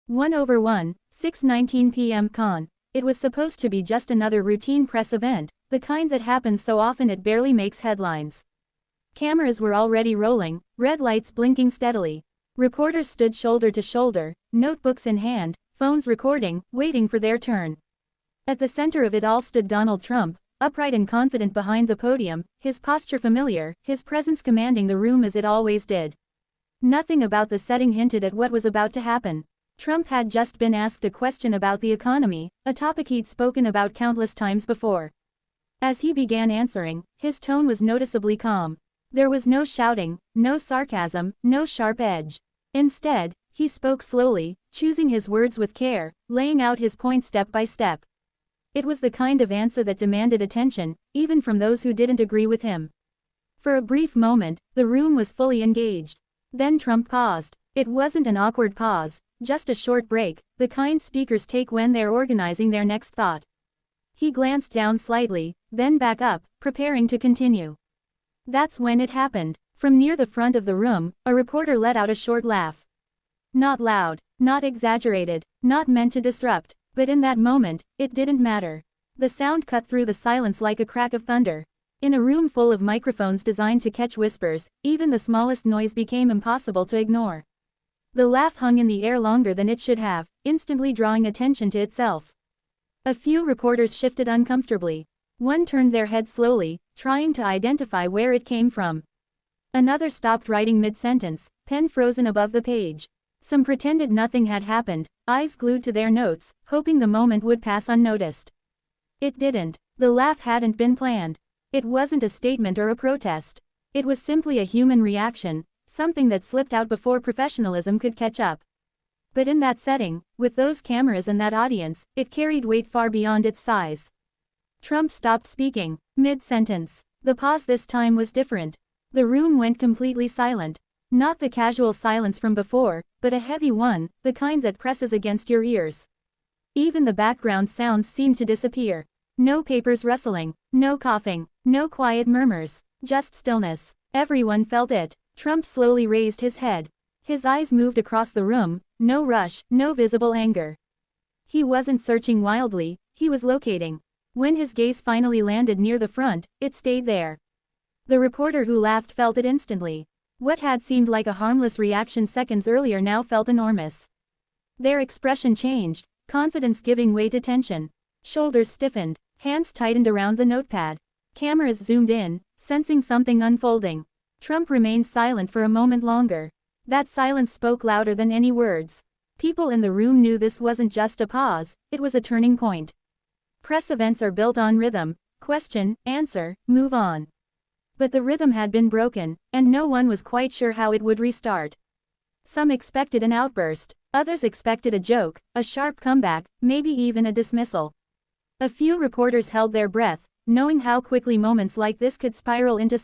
1/1, 6:19 p.m. Con. It was supposed to be just another routine press event, the kind that happens so often it barely makes headlines. Cameras were already rolling, red lights blinking steadily. Reporters stood shoulder to shoulder, notebooks in hand, phones recording, waiting for their turn. At the center of it all stood Donald Trump, upright and confident behind the podium, his posture familiar, his presence commanding the room as it always did. Nothing about the setting hinted at what was about to happen. Trump had just been asked a question about the economy, a topic he'd spoken about countless times before. As he began answering, his tone was noticeably calm. There was no shouting, no sarcasm, no sharp edge. Instead, he spoke slowly, choosing his words with care, laying out his point step by step. It was the kind of answer that demanded attention, even from those who didn't agree with him. For a brief moment, the room was fully engaged. Then Trump paused. It wasn't an awkward pause, just a short break, the kind speakers take when they're organizing their next thought. He glanced down slightly, then back up, preparing to continue. That's when it happened. From near the front of the room, a reporter let out a short laugh. Not loud, not exaggerated, not meant to disrupt, but in that moment, it didn't matter. The sound cut through the silence like a crack of thunder. In a room full of microphones designed to catch whispers, even the smallest noise became impossible to ignore. The laugh hung in the air longer than it should have, instantly drawing attention to itself. A few reporters shifted uncomfortably. One turned their head slowly, trying to identify where it came from. Another stopped writing mid-sentence, pen frozen above the page. Some pretended nothing had happened, eyes glued to their notes, hoping the moment would pass unnoticed. It didn't. The laugh hadn't been planned. It wasn't a statement or a protest. It was simply a human reaction, something that slipped out before professionalism could catch up. But in that setting, with those cameras and that audience, it carried weight far beyond its size. Trump stopped speaking, mid-sentence. The pause this time was different. The room went completely silent. Not the casual silence from before, but a heavy one, the kind that presses against your ears. Even the background sounds seemed to disappear. No papers rustling, no coughing, no quiet murmurs, just stillness. Everyone felt it. Trump slowly raised his head. His eyes moved across the room, no rush, no visible anger. He wasn't searching wildly, he was locating. When his gaze finally landed near the front, it stayed there. The reporter who laughed felt it instantly. What had seemed like a harmless reaction seconds earlier now felt enormous. Their expression changed, confidence giving way to tension. Shoulders stiffened, hands tightened around the notepad. Cameras zoomed in, sensing something unfolding. Trump remained silent for a moment longer. That silence spoke louder than any words. People in the room knew this wasn't just a pause, it was a turning point. Press events are built on rhythm: question, answer, move on. But the rhythm had been broken, and no one was quite sure how it would restart. Some expected an outburst, others expected a joke, a sharp comeback, maybe even a dismissal. A few reporters held their breath, knowing how quickly moments like this could spiral into